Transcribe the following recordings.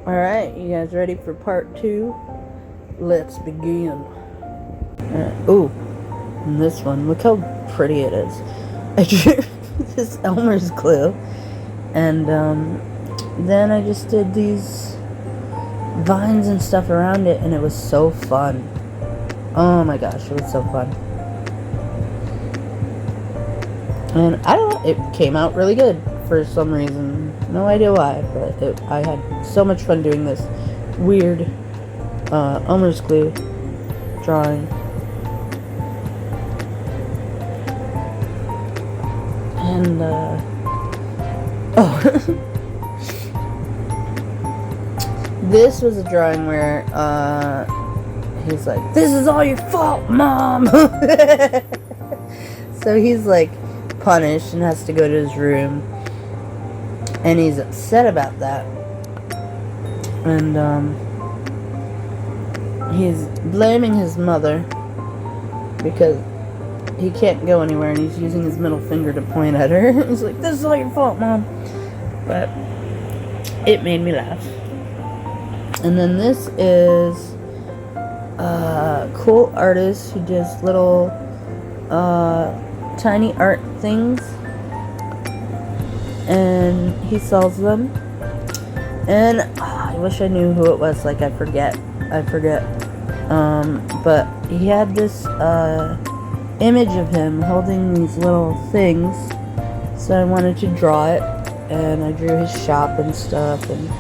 Alright, you guys ready for part 2? Let's begin. Ooh, and this one, look how pretty it is. I drew this Elmer's glue, and then I just did these vines and stuff around it, and it was so fun. Oh my gosh, it was so fun. And I don't know, it came out really good for some reason. No idea why, but I had so much fun doing this weird Elmer's glue drawing. And, oh. This was a drawing where, he's like, "This is all your fault, Mom!" So he's like punished and has to go to his room. And he's upset about that. And, he's blaming his mother because he can't go anywhere, and he's using his middle finger to point at her. He's like, "This is all your fault, Mom." But it made me laugh. And then this is a cool artist who does little tiny art things, and he sells them. And I wish I knew who it was. Like, I forget. But he had this image of him holding these little things, so I wanted to draw it, and I drew his shop and stuff, and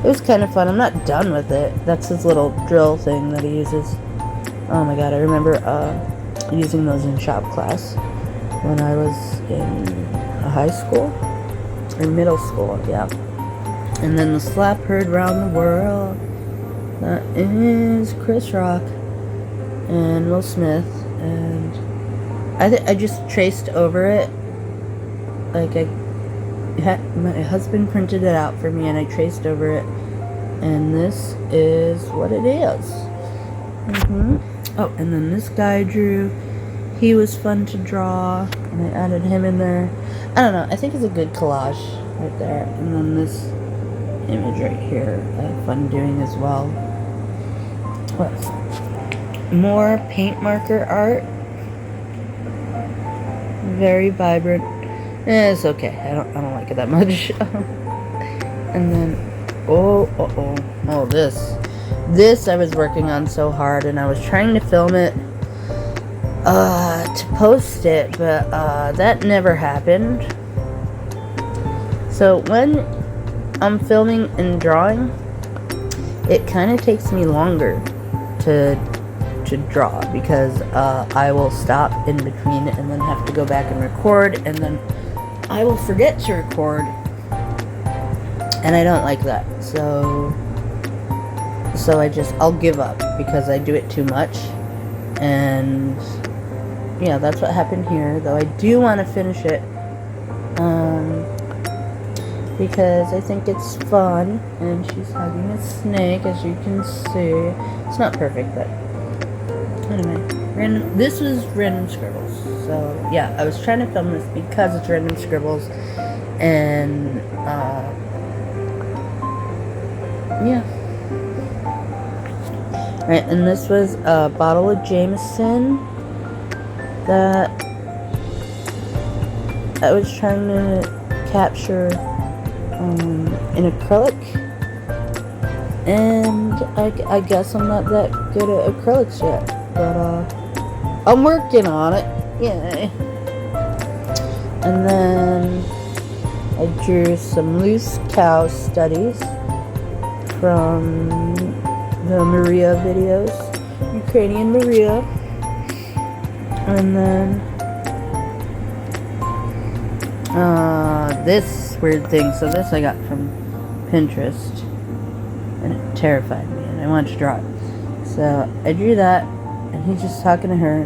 it was kind of fun. I'm not done with it. That's his little drill thing that he uses. Oh my god, I remember using those in shop class when I was in high school or middle school, yeah. And then the slap heard round the world. That is Chris Rock and Will Smith, and I just traced over it. Like, my husband printed it out for me, and I traced over it, and this is what it is. Oh, and then this guy I drew. He was fun to draw, and I added him in there. I don't know, I think it's a good collage right there. And then this image right here I had fun doing as well. What? More paint marker art. Very vibrant. It's okay. I don't like it that much. And then oh, this I was working on so hard, and I was trying to film it to post it, but that never happened. So when I'm filming and drawing, it kind of takes me longer to draw, because I will stop in between and then have to go back and record, and then I will forget to record, and I don't like that. So I'll give up because I do it too much. And yeah, that's what happened here, though I do want to finish it because I think it's fun. And she's hugging a snake, as you can see. It's not perfect, but anyway, this was Random Scribbles. So yeah, I was trying to film this because it's Random Scribbles, and yeah. Right, and this was a bottle of Jameson that I was trying to capture in acrylic, and I guess I'm not that good at acrylics yet, but I'm working on it. Yay. And then I drew some loose cow studies from the Maria videos, Ukrainian Maria. And then this weird thing. So this I got from Pinterest, and it terrified me, and I wanted to draw it. So I drew that, and he's just talking to her,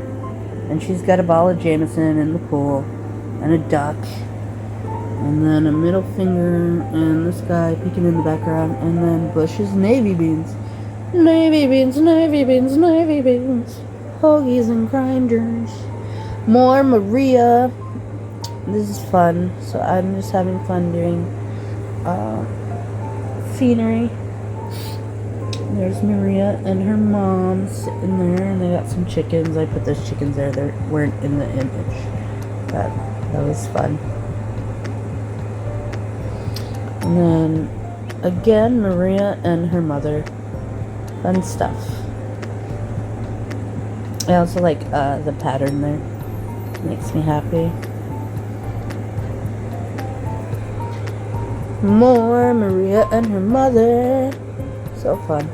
and she's got a bottle of Jameson in the pool, and a duck, and then a middle finger, and this guy peeking in the background, and then Bush's navy beans. Navy beans, navy beans, navy beans. Hoagies and grinders. More Maria. This is fun. So I'm just having fun doing scenery. There's Maria and her mom sitting there, and they got some chickens. I put those chickens there. They weren't in the image. But that was fun. And then, again, Maria and her mother. Fun stuff. I also like the pattern there. Makes me happy. More Maria and her mother. So fun.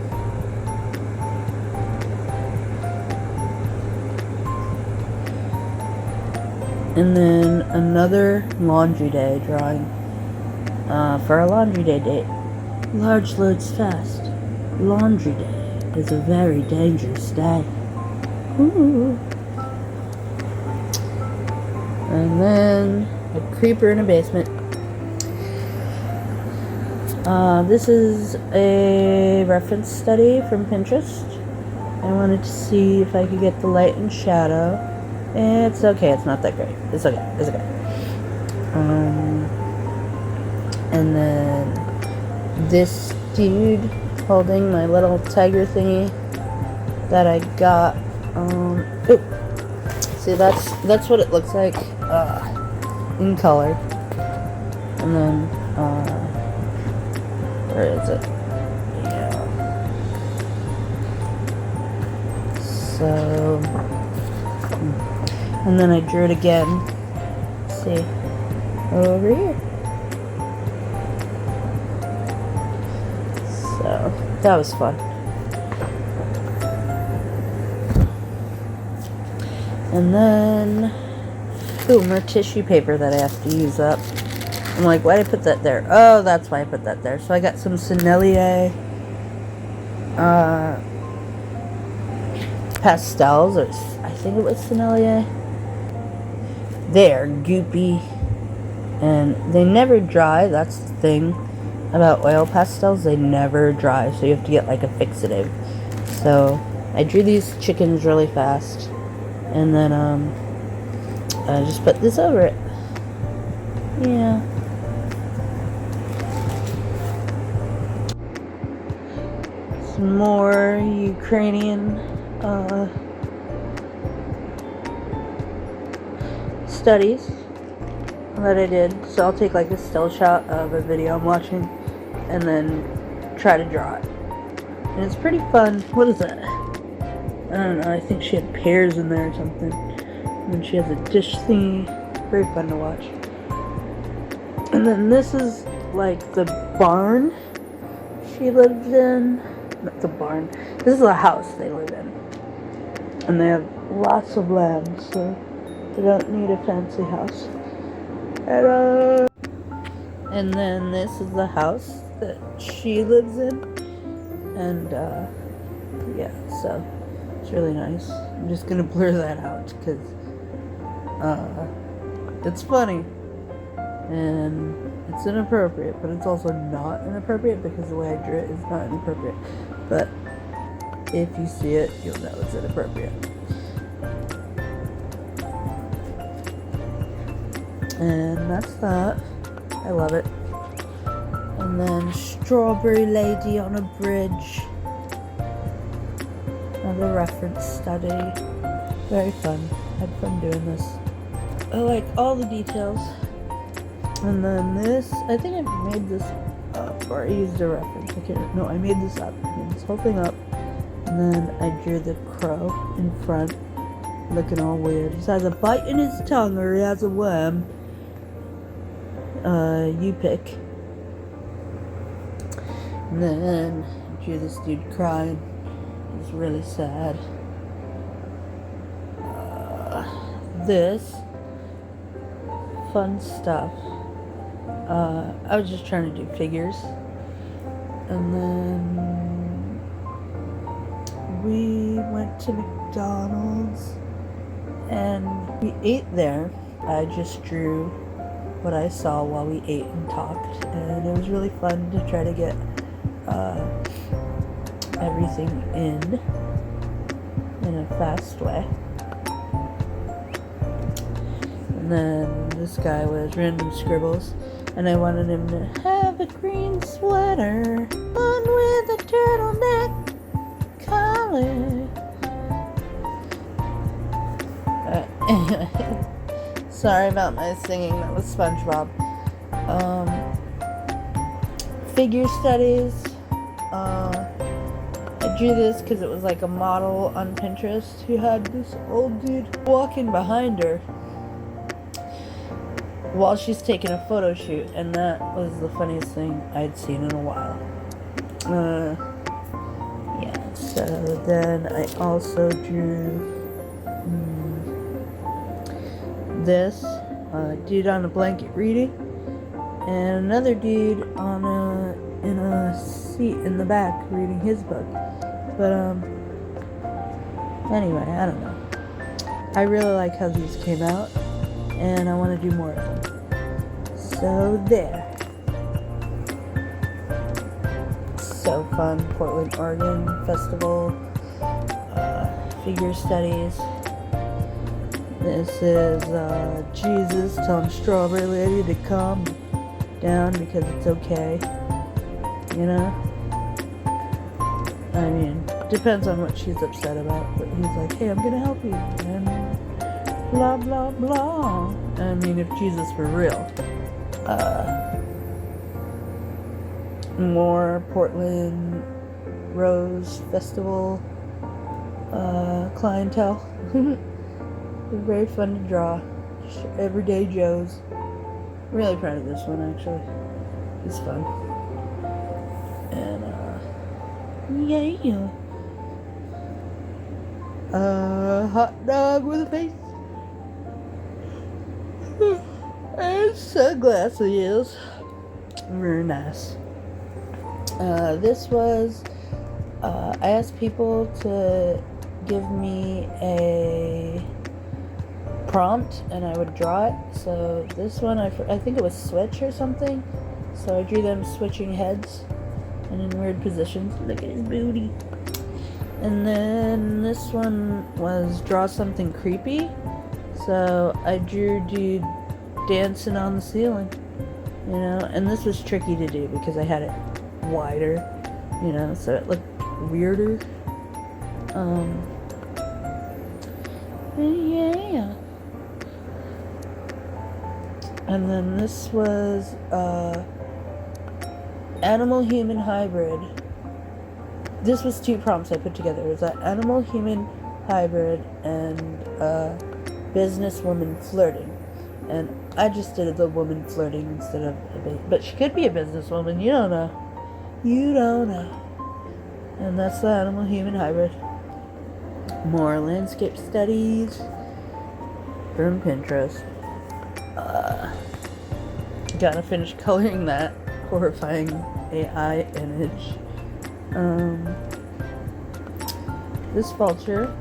And then another laundry day drawing for a laundry day date. Large loads fast. Laundry day is a very dangerous day. Ooh. And then a creeper in a basement. This is a reference study from Pinterest. I wanted to see if I could get the light and shadow. It's okay, it's not that great. It's okay, it's okay. And then this dude holding my little tiger thingy that I got. Ooh. See, that's what it looks like in color. And then, where is it? Yeah. So, and then I drew it again. Let's see, over here. So that was fun. And then, ooh, more tissue paper that I have to use up. I'm like, why did I put that there? Oh, that's why I put that there. So I got some Sennelier pastels, or I think it was Sennelier. They're goopy, and they never dry. That's the thing about oil pastels. They never dry, so you have to get like a fixative. So I drew these chickens really fast, and then I just put this over it. Yeah. Some more Ukrainian studies that I did. So I'll take like a still shot of a video I'm watching and then try to draw it. And it's pretty fun. What is that? I don't know. I think she had pears in there or something. And then she has a dish thingy. Very fun to watch. And then this is like the barn she lived in. Not the barn. This is the house they live in. And they have lots of land, so they don't need a fancy house. And then this is the house that she lives in. And yeah, so it's really nice. I'm just gonna blur that out because it's funny. And it's inappropriate, but it's also not inappropriate because the way I drew it is not inappropriate. But if you see it, you'll know it's inappropriate. And that's that. I love it. And then Strawberry Lady on a Bridge. Another reference study. Very fun. Had fun doing this. I like all the details. And then this, I think I made this up, or I used a reference. No, I made this up. I made this whole thing up. And then I drew the crow in front, looking all weird. He has a bite in his tongue, or he has a worm. You pick. And then I drew this dude crying. It's really sad. This fun stuff. I was just trying to do figures. And then we went to McDonald's and we ate there. I just drew what I saw while we ate and talked, and it was really fun to try to get everything in a fast way. And then this guy was random scribbles, and I wanted him to have a green sweater on with a turtleneck. Anyway. Anyway. Sorry about my singing. That was SpongeBob. Figure studies. I drew this because it was like a model on Pinterest who had this old dude walking behind her while she's taking a photo shoot, and that was the funniest thing I'd seen in a while. Yeah, so then I also drew this dude on a blanket reading, and another dude in a seat in the back reading his book. But anyway, I don't know. I really like how these came out, and I want to do more of them. So there. So fun. Portland, Oregon Festival. Figure studies. This is Jesus telling Strawberry Lady to calm down because it's okay. You know? I mean, depends on what she's upset about. But he's like, hey, I'm gonna help you. And blah, blah, blah. I mean, if Jesus were real. More Portland Rose Festival clientele. They're very fun to draw. Just everyday Joes. Really proud of this one, actually. It's fun. And, yeah. Hot dog with a face. And sunglasses. Very nice. This was, I asked people to give me a prompt and I would draw it. So this one, I think it was switch or something. So I drew them switching heads and in weird positions. Look at his booty. And then this one was draw something creepy. So I drew dude dancing on the ceiling, you know, and this was tricky to do because I had it wider, you know, so it looked weirder. Yeah. And then this was animal-human hybrid. This was 2 prompts I put together. It was an animal-human hybrid and businesswoman flirting. And I just did the woman flirting instead of but she could be a businesswoman. You don't know. You don't know. And that's the animal-human hybrid. More landscape studies from Pinterest. Gotta finish coloring that horrifying AI image. This vulture,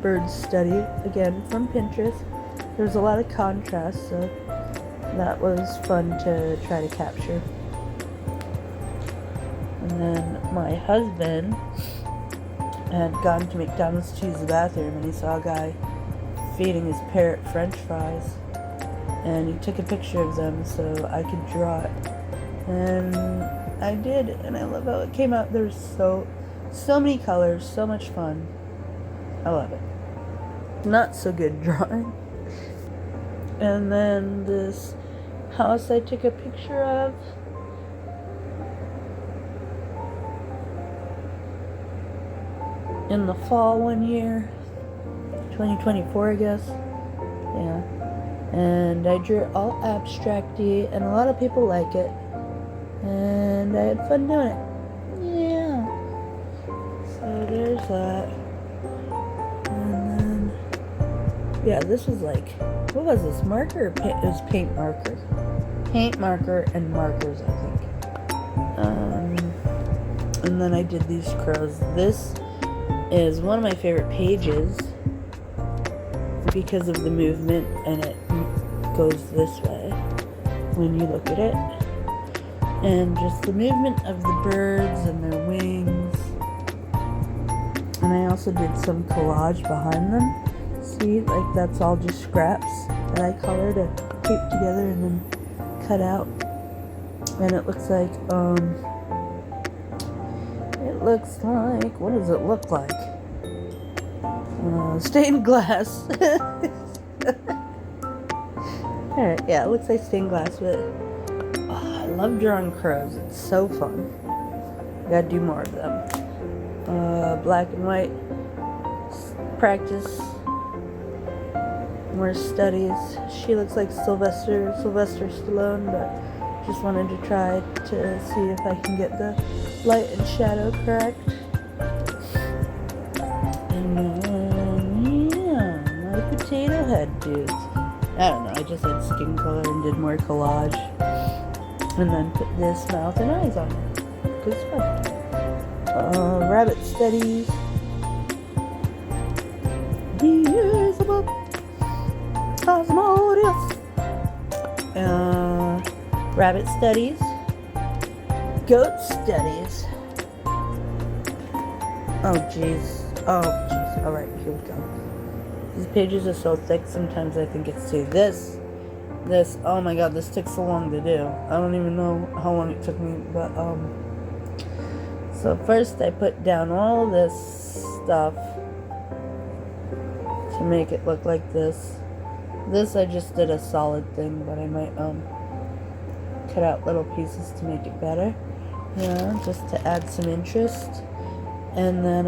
bird study, again from Pinterest. There's a lot of contrast, so that was fun to try to capture. And then my husband had gone to McDonald's to use the bathroom, and he saw a guy feeding his parrot French fries, and he took a picture of them so I could draw it. And I did, and I love how it came out. There's so many colors, so much fun. I love it. Not so good drawing. And then this house I took a picture of. In the fall one year. 2024, I guess. Yeah. And I drew it all abstracty, and a lot of people like it. And I had fun doing it. Yeah. So there's that. And then, yeah, this was like, what was this, marker or paint? It was paint marker. Paint marker and markers, I think. And then I did these crows. This is one of my favorite pages because of the movement, and it goes this way when you look at it. And just the movement of the birds and their wings. And I also did some collage behind them. See, like that's all just scraps that I colored and taped together and then cut out. And it looks looks like, what does it look like? Stained glass. Alright, yeah, it looks like stained glass, but I love drawing crows. It's so fun. I gotta do more of them. Black and white. Practice. More studies. She looks like Sylvester Stallone, but just wanted to try to see if I can get the light and shadow correct. And yeah, my potato head dudes. I don't know, I just had skin color and did more collage. And then put this mouth and eyes on it. Good stuff. Rabbit studies. Here's a book. Cosmodius. Rabbit studies. Goat studies. Oh jeez. Alright, here we go. These pages are so thick, sometimes I think it's too. This, oh my god, this took so long to do. I don't even know how long it took me, but, so first I put down all this stuff to make it look like this. This I just did a solid thing, but I might, cut out little pieces to make it better. Yeah, just to add some interest. And then,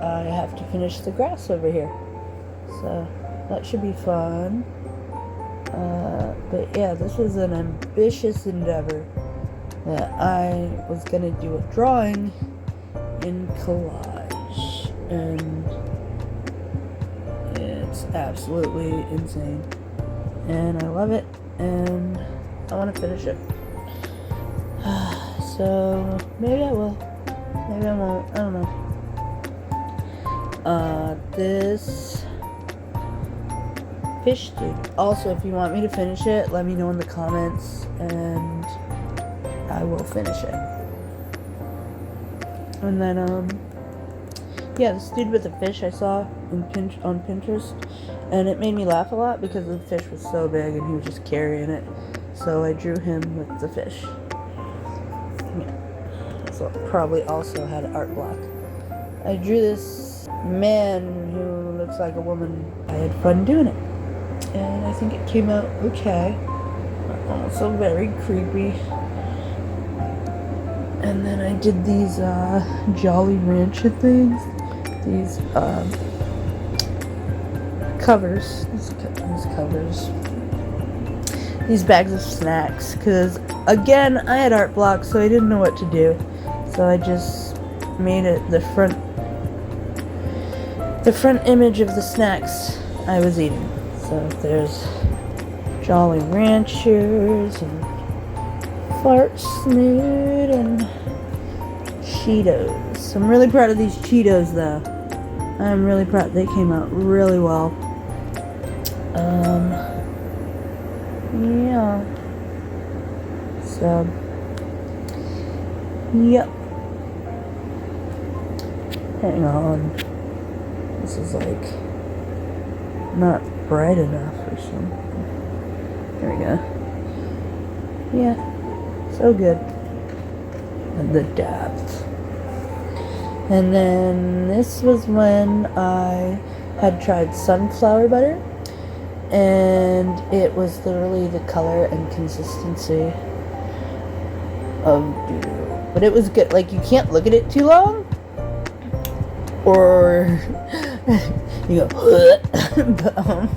I have to finish the grass over here. So, that should be fun. But yeah, this was an ambitious endeavor that I was gonna do a drawing in collage. And it's absolutely insane. And I love it, and I want to finish it. So, maybe I will. Maybe I won't. I don't know. This fish dude. Also, if you want me to finish it, let me know in the comments, and I will finish it. And then, yeah, this dude with the fish I saw on Pinterest, and it made me laugh a lot because the fish was so big and he was just carrying it. So I drew him with the fish. Yeah. So probably also had art block. I drew this man who looks like a woman. I had fun doing it. And I think it came out okay. Also very creepy. And then I did these Jolly Rancher things. These covers. These covers. These bags of snacks. Because, again, I had art blocks, so I didn't know what to do. So I just made it the front image of the snacks I was eating. So there's Jolly Ranchers and Fart Snoot and Cheetos. I'm really proud of these Cheetos though. I'm really proud. They came out really well. Yeah. So, yep. Hang on. This is like not bright enough or something. There we go. Yeah. So good. And the depth. And then this was when I had tried sunflower butter, and it was literally the color and consistency of doo-doo. But it was good. Like, you can't look at it too long, or you go but,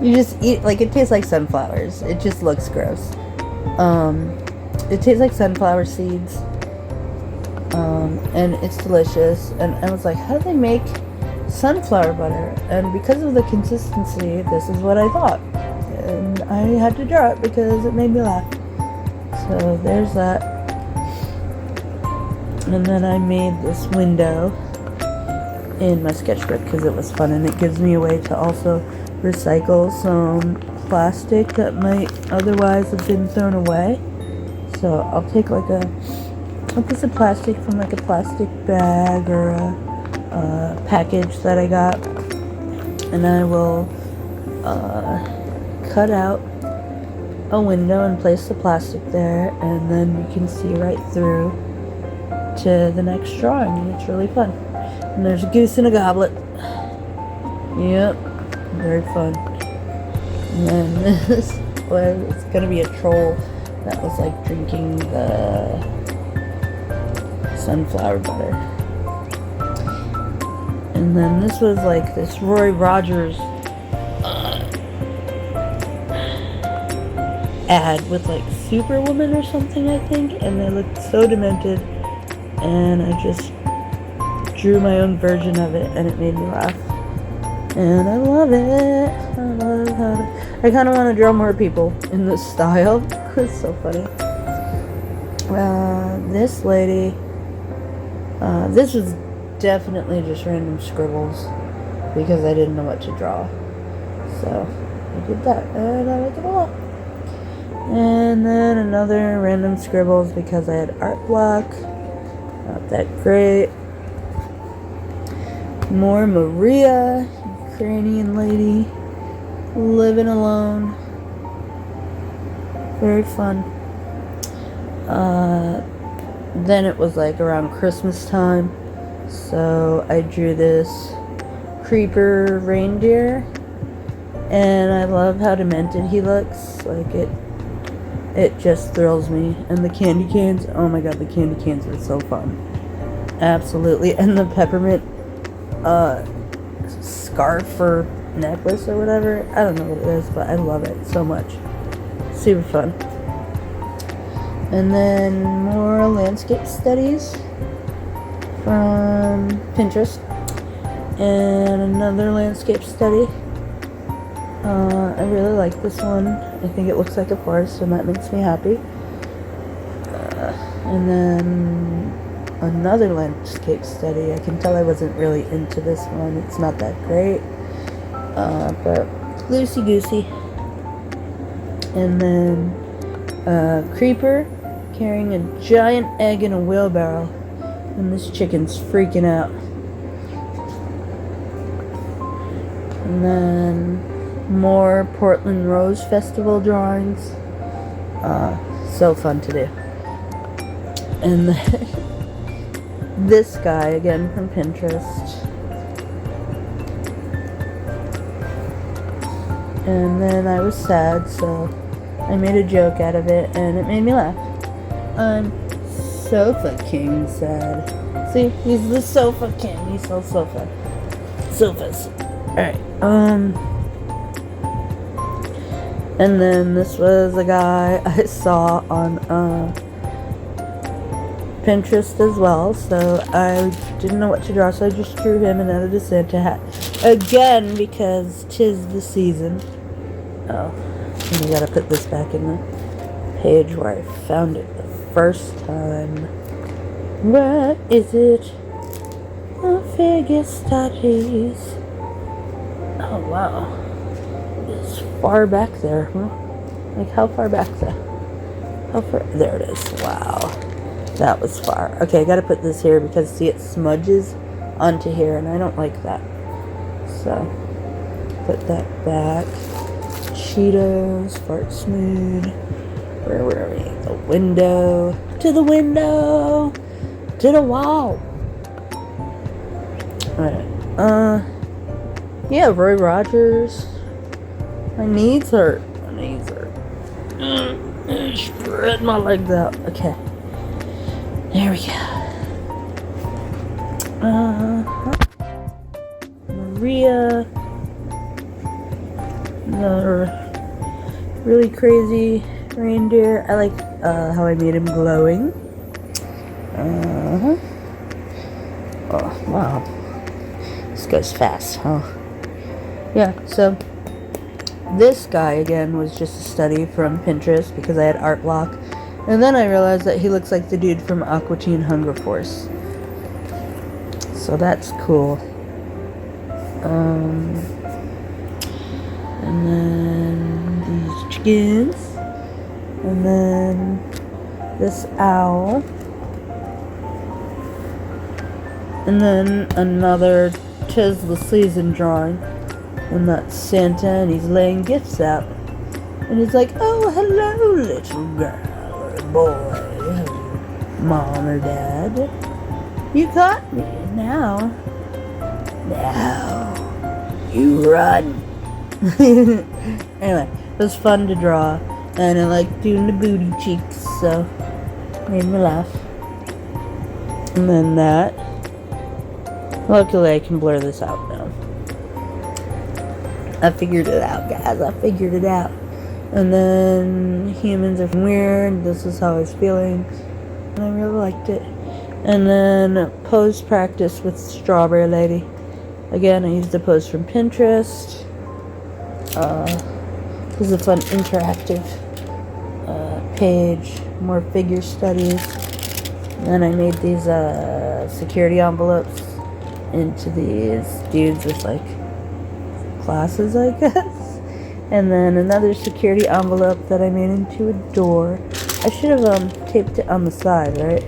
you just eat. Like, it tastes like sunflowers. It just looks gross. It tastes like sunflower seeds, and it's delicious. And I was like, how do they make sunflower butter? And because of the consistency, this is what I thought, and I had to draw it because it made me laugh. So there's that. And then I made this window in my sketchbook because it was fun, and it gives me a way to also recycle some plastic that might otherwise have been thrown away. So I'll take like a piece of plastic from like a plastic bag or a package that I got, and I will cut out a window and place the plastic there, and then you can see right through to the next drawing, and it's really fun. And there's a goose in a goblet. Yep, very fun. And then this was, it's gonna be a troll that was like drinking the sunflower butter. And then this was like this Roy Rogers ad with like Superwoman or something, I think, and they looked so demented, and I just drew my own version of it, and it made me laugh. And I love it. I love how to, I kind of want to draw more people in this style. It's so funny. This lady, this was definitely just random scribbles because I didn't know what to draw. So I did that, and I like it a lot. And then another random scribbles because I had art block. Not that great. More Maria, Ukrainian lady, living alone. Very fun. Then it was like around Christmas time, so I drew this creeper reindeer, and I love how demented he looks. Like it just thrills me. And the candy cans, oh my god, the candy cans were so fun. Absolutely. And the peppermint scarf or necklace or whatever, I don't know what it is, but I love it so much. Super fun. And then more landscape studies from Pinterest, and another landscape study. I really like this one. I think it looks like a forest, and that makes me happy. And then another landscape study. I can tell I wasn't really into this one. It's not that great, but loosey-goosey. And then creeper carrying a giant egg in a wheelbarrow, and this chicken's freaking out. And then more Portland Rose Festival drawings. So fun to do. And then this guy again from Pinterest. And then I was sad, so I made a joke out of it, and it made me laugh. I'm Sofa King sad. See, he's the Sofa King. He sells sofas. Alright, and then this was a guy I saw on Pinterest as well, so I didn't know what to draw, so I just drew him and added a Santa hat. Again, because 'tis the season. Oh, and I gotta put this back in the page where I found it the first time. Where is it? The figure studies. Oh wow. It's far back there, huh? Like how far back there? How far? There it is. Wow. That was far. Okay, I gotta put this here because see it smudges onto here and I don't like that. So put that back. Cheetos, fart smooth. Where were we? The window. To the window. To the wall. Alright. Yeah, Roy Rogers. My knees hurt. Spread my legs out. Okay. There we go. Maria. Another really crazy reindeer. I like how I made him glowing. Oh, wow. This goes fast, huh? Yeah, so this guy, again, was just a study from Pinterest because I had art block. And then I realized that he looks like the dude from Aqua Teen Hunger Force. So that's cool. And then these chickens. And then this owl. And then another 'tis the season drawing. And that's Santa, and he's laying gifts out. And he's like, oh, hello, little girl or boy. Mom or dad. You caught me. Now you run. Anyway, it was fun to draw, and I like doing the booty cheeks, so made me laugh. And then that. Luckily, I can blur this out now. I figured it out, guys. I figured it out. And then humans are weird. This is how I was feeling, and I really liked it. And then pose practice with Strawberry Lady. Again, I used a pose from Pinterest. This is a fun interactive page. More figure studies. And then I made these security envelopes into these dudes with like glasses, I guess. And then another security envelope that I made into a door. I should have taped it on the side, right?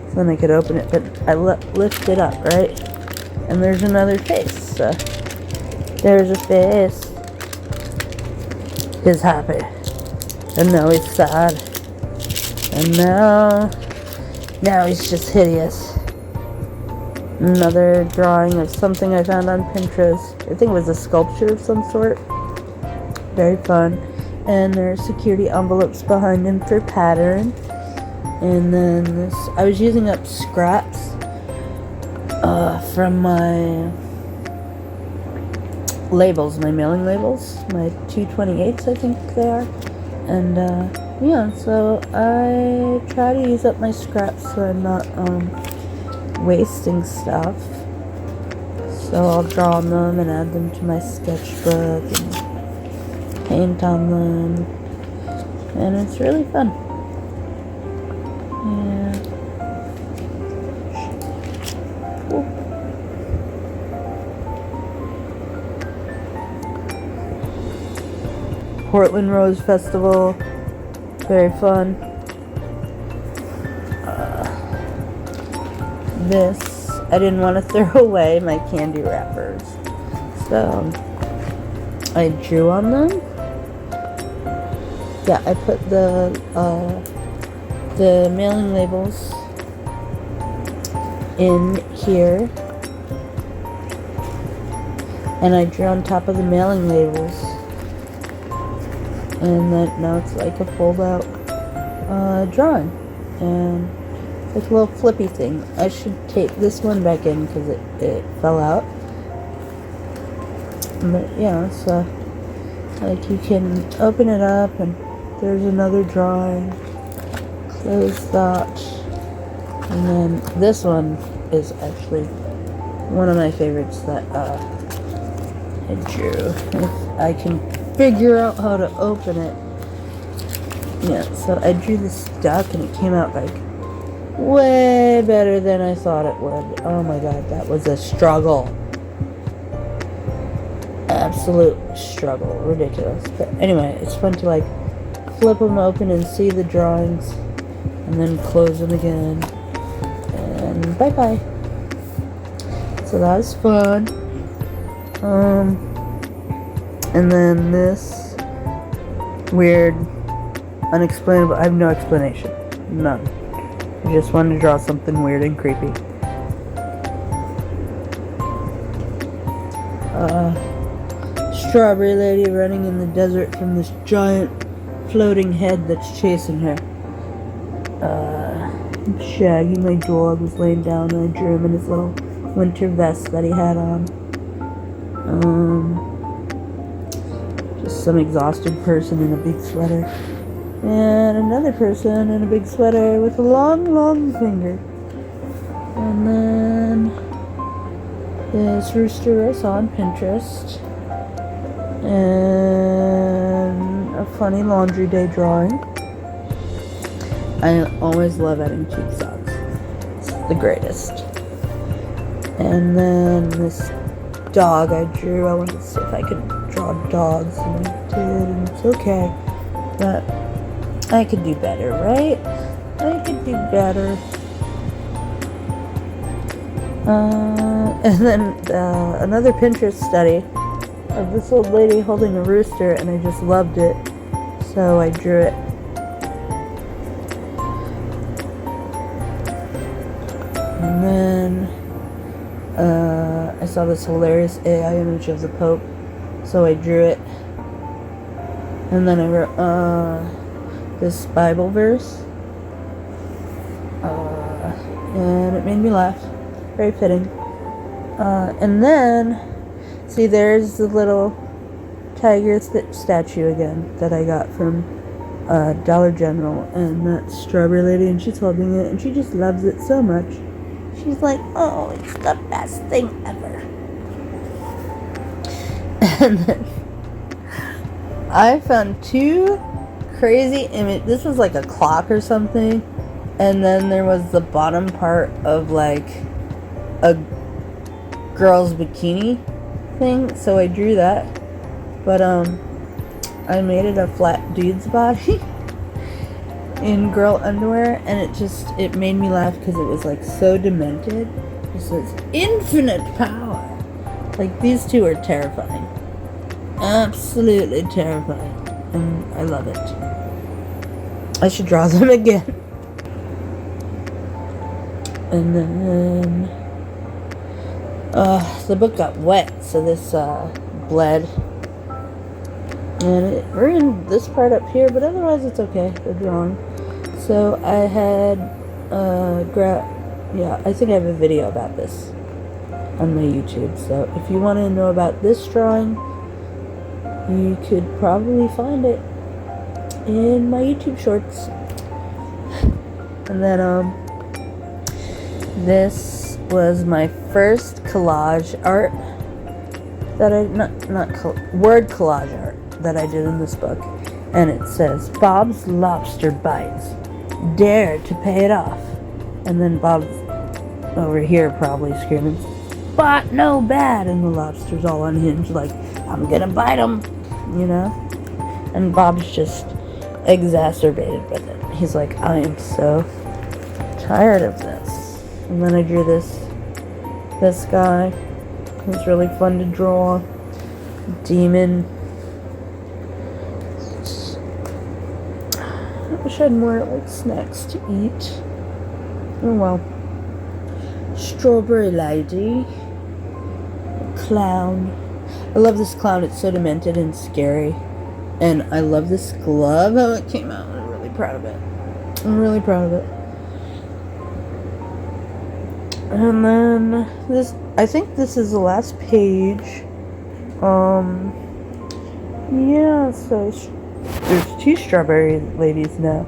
So then I could open it, but I lift it up, right? And there's another face. There's a face. He's happy. And now he's sad. And now he's just hideous. Another drawing of something I found on Pinterest. I think it was a sculpture of some sort. Very fun. And there's security envelopes behind him for pattern. And then this, I was using up scraps from my labels, my mailing labels, my 228s I think they are. And yeah, so I try to use up my scraps so I'm not wasting stuff. So I'll draw on them and add them to my sketchbook and paint on them, and it's really fun. Yeah. Cool. Portland Rose Festival, very fun. This, I didn't want to throw away my candy wrappers, so I drew on them. Yeah, I put the mailing labels in here, and I drew on top of the mailing labels, and then now it's like a fold-out drawing, and it's a little flippy thing. I should tape this one back in because it fell out. But yeah, so like you can open it up and there's another drawing. Close that. And then this one is actually one of my favorites that I drew. If I can figure out how to open it. Yeah, so I drew this duck and it came out like way better than I thought it would. Oh my god, that was a struggle. Absolute struggle. Ridiculous. But anyway, it's fun to like flip them open and see the drawings and then close them again. And bye bye. So that was fun. And then this weird, unexplainable, I have no explanation. None. I just wanted to draw something weird and creepy. Strawberry Lady running in the desert from this giant floating head that's chasing her. Shaggy, my dog, was laying down and I drew him in his little winter vest that he had on. Just some exhausted person in a big sweater. And another person in a big sweater with a long, long finger. And then this rooster I saw on Pinterest. And a funny laundry day drawing. I always love adding cheek socks. It's the greatest. And then this dog I drew. I wanted to see if I could draw dogs, and I did, and it's okay. But I could do better, right? I could do better. And then another Pinterest study of this old lady holding a rooster, and I just loved it, so I drew it. And then I saw this hilarious AI image of the Pope, so I drew it. And then I wrote this Bible verse, and it made me laugh. Very fitting. And then, see, there's the little tiger statue again that I got from Dollar General, and that strawberry lady, and she's holding it, and she just loves it so much. She's like, oh, it's the best thing ever. And then I found two crazy images. This was like a clock or something, and then there was the bottom part of like a girl's bikini thing, so I drew that. But I made it a flat dude's body in girl underwear, and it made me laugh because it was like so demented. It says infinite power. Like, these two are terrifying. Absolutely terrifying. And I love it. I should draw them again. And then the book got wet, so this bled. And we're in this part up here, but otherwise it's okay, the drawing. So I had, I think I have a video about this on my YouTube. So if you want to know about this drawing, you could probably find it in my YouTube shorts. And then, this was my first collage art that word collage art that I did in this book, and it says Bob's Lobster Bites, dare to pay it off. And then Bob's over here probably screaming, but no bad, and the lobster's all unhinged like, I'm gonna bite him, you know. And Bob's just exacerbated with it. He's like, I am so tired of this. And then I drew this guy. It was really fun to draw. Demon. I wish I had more like snacks to eat. Oh well. Strawberry lady. Clown. I love this clown. It's so demented and scary. And I love this glove, how it came out. I'm really proud of it. I'm really proud of it. And then this, I think this is the last page. Yeah, so there's two strawberry ladies now.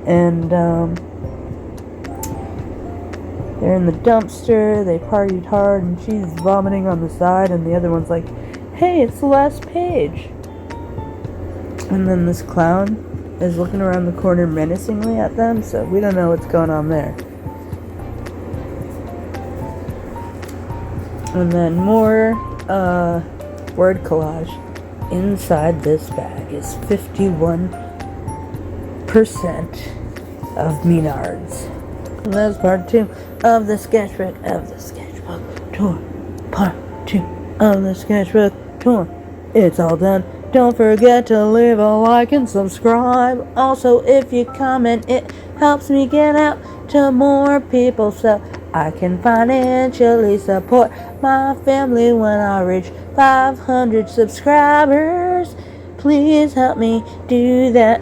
And, they're in the dumpster, they partied hard, and she's vomiting on the side, and the other one's like, hey, it's the last page. And then this clown is looking around the corner menacingly at them, so we don't know what's going on there. And then more word collage. Inside this bag is 51% of Menards. And that's part 2 of the sketchbook tour. Part 2 of the sketchbook tour. It's all done. Don't forget to leave a like and subscribe. Also, if you comment, it helps me get out to more people so I can financially support my family when I reach 500 subscribers. Please help me do that.